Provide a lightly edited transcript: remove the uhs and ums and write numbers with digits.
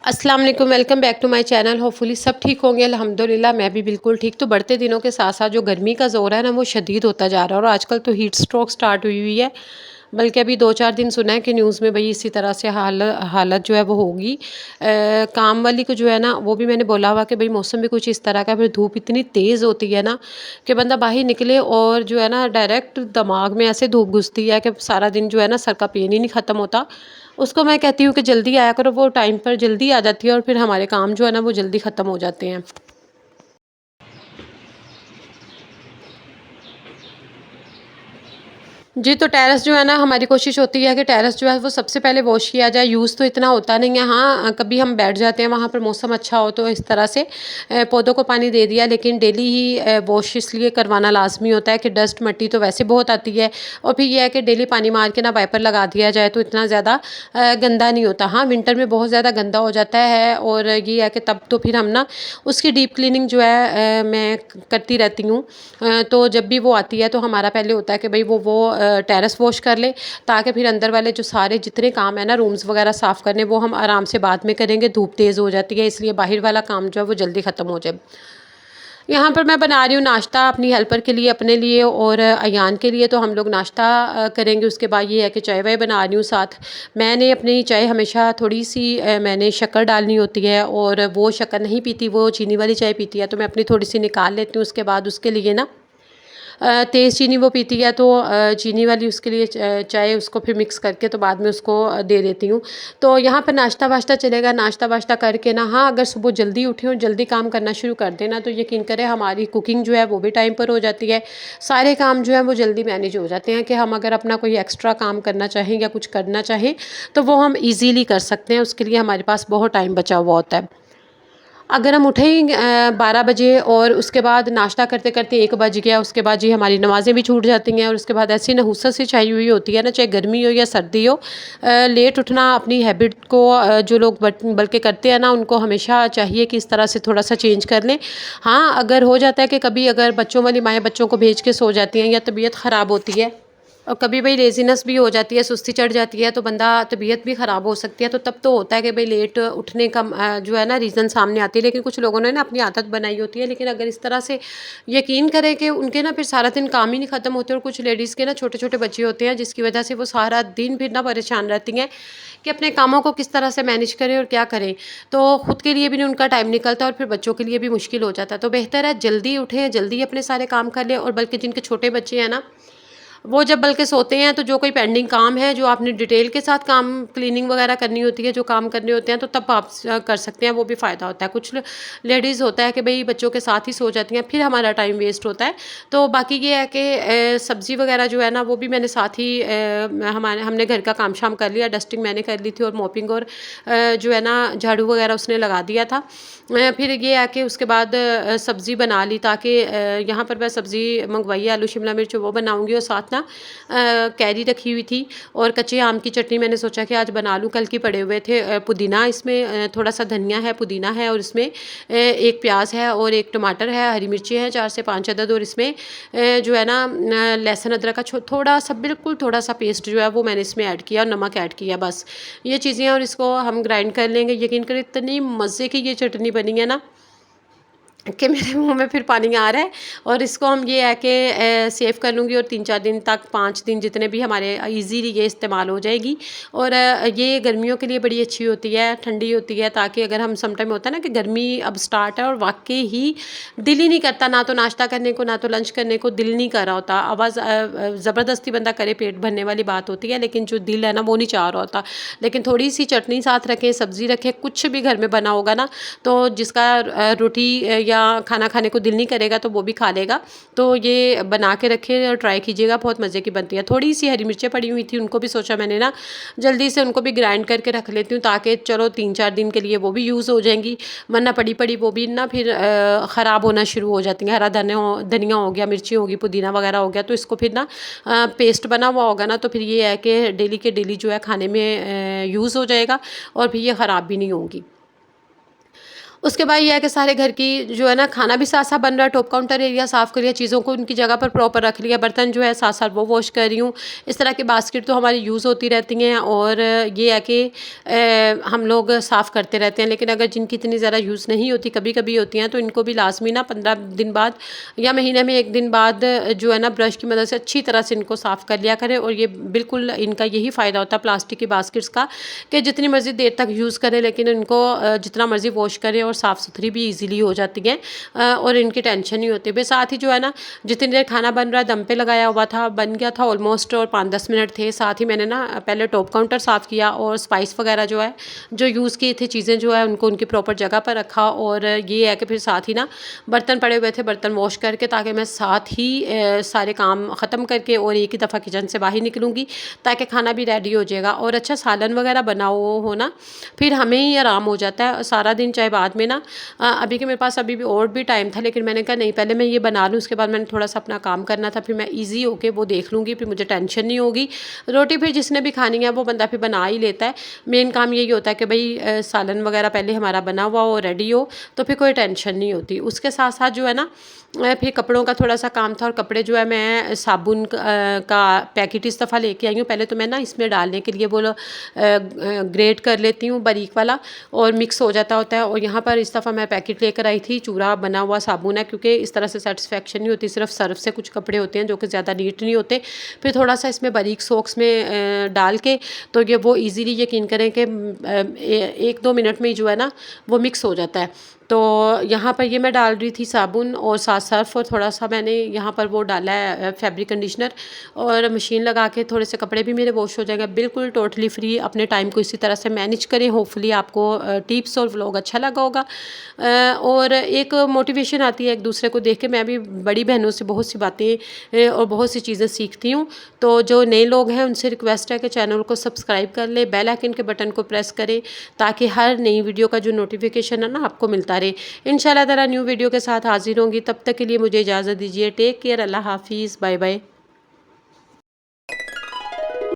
अस्सलाम वालेकुम, welcome back to my channel. Hopefully सब ठीक होंगे। अल्हम्दुलिल्लाह मैं भी बिल्कुल ठीक। तो बढ़ते दिनों के साथ साथ जो गर्मी का ज़ोर है ना वो शदीद होता जा रहा है और आजकल तो हीट स्ट्रोक स्टार्ट हुई हुई है। बल्कि अभी 2-4 दिन सुना है कि न्यूज़ में भाई इसी तरह से हालत जो है वो होगी। काम वाली को जो है ना वो भी मैंने बोला हुआ कि भाई मौसम भी कुछ इस तरह का, फिर धूप इतनी तेज़ होती है ना कि बंदा बाहर निकले और जो है ना डायरेक्ट दिमाग में ऐसे धूप घुसती है कि सारा दिन जो है ना सर का पेन ही नहीं ख़त्म होता। उसको मैं कहती हूँ कि जल्दी आया करो, वो टाइम पर जल्दी आ जाती है और फिर हमारे काम जो है ना वो जल्दी ख़त्म हो जाते हैं। जी, तो टेरेस जो है ना हमारी कोशिश होती है कि टेरेस जो है वो सबसे पहले वॉश किया जाए। यूज़ तो इतना होता नहीं है। हाँ, कभी हम बैठ जाते हैं वहाँ पर मौसम अच्छा हो तो इस तरह से पौधों को पानी दे दिया, लेकिन डेली ही वॉश इसलिए करवाना लाज़मी होता है कि डस्ट मिट्टी तो वैसे बहुत आती है और फिर ये है कि डेली पानी मार के ना वाइपर लगा दिया जाए तो इतना ज़्यादा गंदा नहीं होता। हाँ, विंटर में बहुत ज़्यादा गंदा हो जाता है और ये है कि तब तो फिर हम ना उसकी डीप क्लीनिंग जो है मैं करती रहती हूँ। तो जब भी वो आती है तो हमारा पहले होता है कि भाई वो टेरेस वॉश कर ले, ताकि फिर अंदर वाले जो सारे जितने काम है ना रूम्स वगैरह साफ़ करने वो हम आराम से बाद में करेंगे। धूप तेज़ हो जाती है इसलिए बाहर वाला काम जो है वो जल्दी ख़त्म हो जाए। यहाँ पर मैं बना रही हूँ नाश्ता अपनी हेल्पर के लिए, अपने लिए और अयान के लिए। तो हम लोग नाश्ता करेंगे। उसके बाद ये है कि चाय वाय बना रही हूँ साथ। मैंने अपनी चाय हमेशा थोड़ी सी मैंने शक्कर डालनी होती है और वो शक्कर नहीं पीती, वो चीनी वाली चाय पीती है, तो मैं अपनी थोड़ी सी निकाल लेती हूँ। उसके बाद उसके लिए ना तेज़ चीनी वो पीती है तो चीनी वाली उसके लिए चाय उसको फिर मिक्स करके तो बाद में उसको दे देती हूँ। तो यहाँ पर नाश्ता वाश्ता चलेगा। नाश्ता वाश्ता करके ना, हाँ, अगर सुबह जल्दी उठें और जल्दी काम करना शुरू कर देना तो यकीन करें हमारी कुकिंग जो है वो भी टाइम पर हो जाती है। सारे काम जो है वो जल्दी मैनेज हो जाते हैं कि हम अगर अपना कोई एक्स्ट्रा काम करना चाहें या कुछ करना चाहें तो वो हम ईज़िली कर सकते हैं। उसके लिए हमारे पास बहुत टाइम बचा हुआ होता है। अगर हम उठें 12 बजे और उसके बाद नाश्ता करते करते 1 बज गया, उसके बाद जी हमारी नमाज़ें भी छूट जाती हैं और उसके बाद ऐसी नहुसत सी छाई हुई होती है ना, चाहे गर्मी हो या सर्दी हो। लेट उठना अपनी हैबिट को जो लोग बल्कि करते हैं ना उनको हमेशा चाहिए कि इस तरह से थोड़ा सा चेंज कर लें। हाँ, अगर हो जाता है कि कभी अगर बच्चों वाली माएँ बच्चों को भेज के सो जाती हैं या तबीयत ख़राब होती है और कभी भाई लेज़ीनेस भी हो जाती है, सुस्ती चढ़ जाती है तो बंदा तबीयत भी ख़राब हो सकती है, तो तब तो होता है कि भाई लेट उठने का जो है ना रीज़न सामने आती है। लेकिन कुछ लोगों ने ना अपनी आदत बनाई होती है। लेकिन अगर इस तरह से यकीन करें कि उनके ना फिर सारा दिन काम ही नहीं ख़त्म होते और कुछ लेडीज़ के ना छोटे छोटे बच्चे होते हैं जिसकी वजह से वो सारा दिन फिर ना परेशान रहती हैं कि अपने कामों को किस तरह से मैनेज करें और क्या करें। तो खुद के लिए भी नहीं उनका टाइम निकलता और फिर बच्चों के लिए भी मुश्किल हो जाता है। तो बेहतर है जल्दी उठें, जल्दी अपने सारे काम कर लें। और बल्कि जिनके छोटे बच्चे हैं ना वो जब बल्कि सोते हैं तो जो कोई पेंडिंग काम है जो आपने डिटेल के साथ काम क्लीनिंग वगैरह करनी होती है, जो काम करने होते हैं, तो तब आप कर सकते हैं, वो भी फ़ायदा होता है। कुछ लेडीज़ होता है कि भाई बच्चों के साथ ही सो जाती हैं, फिर हमारा टाइम वेस्ट होता है। तो बाकी ये है कि सब्ज़ी वगैरह जो है ना वो भी मैंने साथ ही हमारे हमने घर का काम शाम कर लिया, डस्टिंग मैंने कर ली थी और मॉपिंग और जो है ना झाड़ू वगैरह उसने लगा दिया था। फिर ये है कि उसके बाद सब्ज़ी बना ली, ताकि यहाँ पर मैं सब्ज़ी मंगवाई है, आलू शिमला मिर्च वो बनाऊँगी और साथ ना कैरी रखी हुई थी और कच्चे आम की चटनी मैंने सोचा कि आज बना लूँ। कल की पड़े हुए थे। पुदीना इसमें थोड़ा सा धनिया है, पुदीना है और इसमें एक प्याज है और एक टमाटर है, हरी मिर्ची है 4 से 5 अदद और इसमें जो है ना लहसुन अदरक का थोड़ा सा, बिल्कुल थोड़ा सा पेस्ट जो है वो मैंने इसमें ऐड किया और नमक ऐड किया, बस ये चीज़ें। और इसको हम ग्राइंड कर लेंगे। यकीन करें इतनी मज़े की ये चटनी बनी है ना कि मेरे मुंह में फिर पानी आ रहा है। और इसको हम ये है कि सेव कर लूँगी और 3-4 दिन तक, 5 दिन जितने भी हमारे इजीली ये इस्तेमाल हो जाएगी। और ये गर्मियों के लिए बड़ी अच्छी होती है, ठंडी होती है, ताकि अगर हम सम टाइम होता है ना कि गर्मी अब स्टार्ट है और वाकई ही दिल ही नहीं करता ना तो नाश्ता करने को ना तो लंच करने को दिल नहीं कर रहा होता। आवाज़ ज़बरदस्ती बंदा करे, पेट भरने वाली बात होती है, लेकिन जो दिल है ना वो नहीं चाह रहा होता। लेकिन थोड़ी सी चटनी साथ रखें, सब्ज़ी रखें, कुछ भी घर में बना होगा ना, तो जिसका रोटी या खाना खाने को दिल नहीं करेगा तो वो भी खा लेगा। तो ये बना के रखें और ट्राई कीजिएगा, बहुत मज़े की बनती है। थोड़ी सी हरी मिर्चें पड़ी हुई थी, उनको भी सोचा मैंने ना जल्दी से उनको भी ग्राइंड करके रख लेती हूँ, ताकि चलो 3-4 दिन के लिए वो भी यूज़ हो जाएंगी। वरना पड़ी पड़ी वो भी ना फिर ख़राब होना शुरू हो जाती हैं। हरा धनिया हो गया, मिर्ची होगी, पुदीना वगैरह हो गया, तो इसको फिर ना पेस्ट बना हुआ होगा ना, तो फिर ये है कि डेली के डेली जो है खाने में यूज़ हो जाएगा और फिर ये ख़राब भी नहीं होंगी। उसके बाद ये है कि सारे घर की जो है ना खाना भी साथ-साथ बन रहा है, टॉप काउंटर एरिया साफ़ कर लिया, चीज़ों को उनकी जगह पर प्रॉपर रख लिया, बर्तन जो है साथ-साथ वो वॉश कर रही हूँ। इस तरह की बास्केट तो हमारी यूज़ होती रहती हैं और ये है कि हम लोग साफ़ करते रहते हैं। लेकिन अगर जिनकी इतनी ज़्यादा यूज़ नहीं होती, कभी-कभी होती हैं, तो इनको भी लाज़मी ना 15 दिन बाद या महीने में 1 दिन बाद जो है ना ब्रश की मदद से अच्छी तरह से इनको साफ़ कर लिया करें। और ये बिल्कुल इनका यही फ़ायदा होता है प्लास्टिक की बास्केट्स का कि जितनी मर्ज़ी देर तक यूज़ करें, लेकिन इनको जितना मर्ज़ी वॉश करें और साफ़ सुथरी भी ईज़िली हो जाती हैं और इनकी टेंशन नहीं होती। फिर साथ ही जो है ना जितनी देर खाना बन रहा है दम पे लगाया हुआ था, बन गया था ऑलमोस्ट और 5-10 मिनट थे। साथ ही मैंने ना पहले टॉप काउंटर साफ़ किया और स्पाइस वगैरह जो है जो यूज़ की थी चीज़ें जो है उनको उनकी प्रॉपर जगह पर रखा। और ये है कि फिर साथ ही ना बर्तन पड़े हुए थे, बर्तन वॉश करके, ताकि मैं साथ ही सारे काम ख़त्म करके और एक ही दफ़ा किचन से बाहर निकलूँगी, ताकि खाना भी रेडी हो जाएगा। और अच्छा सालन वगैरह बना हो ना, फिर हमें ही आराम हो जाता है सारा दिन। चाहे बाद में ना अभी के मेरे पास अभी भी और भी टाइम था, लेकिन मैंने कहा नहीं पहले मैं ये बना लूँ, उसके बाद मैंने थोड़ा सा अपना काम करना था, फिर मैं ईज़ी होके वो देख लूँगी, फिर मुझे टेंशन नहीं होगी। रोटी फिर जिसने भी खानी है वो बंदा फिर बना ही लेता है। मेन काम यही होता है कि भई सालन वगैरह पहले हमारा बना हुआ हो, रेडी हो, तो फिर कोई टेंशन नहीं होती। उसके साथ-साथ जो है ना फिर कपड़ों का थोड़ा-सा काम था और कपड़े जो है मैं साबुन का पैकेट इस दफ़ा लेके आई हूँ। पहले तो मैं ना इसमें डालने के लिए वो ग्रेट कर लेती हूँ बारीक वाला और मिक्स हो जाता होता है। और यहाँ पर इस दफ़ा मैं पैकेट लेकर आई थी, चूरा बना हुआ साबुन है, क्योंकि इस तरह से सैटिस्फैक्शन नहीं होती, सिर्फ सर्फ से कुछ कपड़े होते हैं जो कि ज़्यादा नीट नहीं होते। फिर थोड़ा-सा इसमें बारीक सोक्स में डाल के तो ये वो ईज़िली यकीन करें कि 1-2 मिनट में ही जो है ना वो मिक्स हो जाता है। तो यहाँ पर ये मैं डाल रही थी साबुन और साथ सर्फ और थोड़ा-सा मैंने यहाँ पर वो डाला है फैब्रिक कंडीशनर और मशीन लगा के थोड़े से कपड़े भी मेरे वॉश हो जाएंगे। बिल्कुल टोटली फ्री। अपने टाइम को इसी तरह से मैनेज करें। होपफुली आपको टिप्स और व्लॉग अच्छा लगा होगा। और एक मोटिवेशन आती है एक दूसरे को देख के। मैं भी बड़ी बहनों से बहुत सी बातें और बहुत सी चीज़ें सीखती हूँ। तो जो नए लोग हैं उनसे रिक्वेस्ट है कि चैनल को सब्सक्राइब कर ले, बेल आइकन के बटन को प्रेस करें, ताकि हर नई वीडियो का जो नोटिफिकेशन है ना आपको मिलता रहे। इंशाल्लाह ताला न्यू वीडियो के साथ हाजिर होंगी। तब तक के लिए मुझे इजाज़त दीजिए। Take care. अल्लाह हाफिज़। Bye bye.